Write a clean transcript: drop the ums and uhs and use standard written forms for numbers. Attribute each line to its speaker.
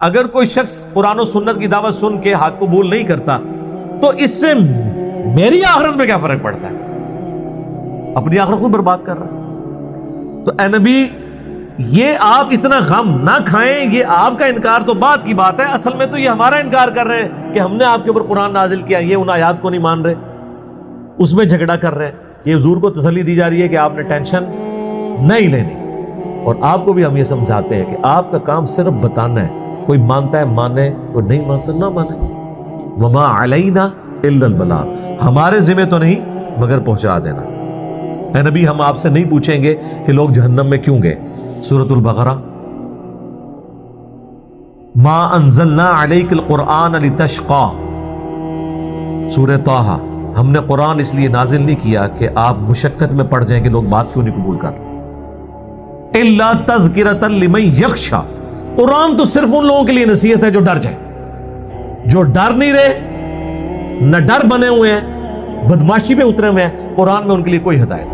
Speaker 1: اگر کوئی شخص قرآن و سنت کی دعوت سن کے حق قبول نہیں کرتا تو اس سے میری آخرت میں کیا فرق پڑتا ہے؟ اپنی آخرت خود برباد کر رہا ہے۔ تو اے نبی یہ آپ اتنا غم نہ کھائیں، یہ آپ کا انکار تو بات کی بات ہے، اصل میں تو یہ ہمارا انکار کر رہے ہیں کہ ہم نے آپ کے اوپر قرآن نازل کیا، یہ ان آیات کو نہیں مان رہے، اس میں جھگڑا کر رہے ہیں۔ یہ حضور کو تسلی دی جا رہی ہے کہ آپ نے ٹینشن نہیں لینی، اور آپ کو بھی ہم یہ سمجھاتے ہیں کہ آپ کا کام صرف بتانا ہے، کوئی مانتا ہے مانے، کوئی نہیں مانتا نہ مانے۔ وما علینا الا البلاغ، ہمارے ذمہ تو نہیں مگر پہنچا دینا۔ اے نبی ہم آپ سے نہیں پوچھیں گے کہ لوگ جہنم میں کیوں گئے۔ سورۃ البقرہ، ما انزلنا علیک القرآن لتشقی، سورہ طٰہٰ، ہم نے قرآن اس لیے نازل نہیں کیا کہ آپ مشقت میں پڑ جائیں کہ لوگ بات کیوں نہیں قبول کر رہے۔ الا تذکرۃ لمن یخشی، قرآن تو صرف ان لوگوں کے لیے نصیحت ہے جو ڈر جائیں، جو ڈر نہیں رہے، نہ ڈر بنے ہوئے ہیں، بدماشی پہ اترے ہوئے ہیں، قرآن میں ان کے لیے کوئی ہدایت نہیں۔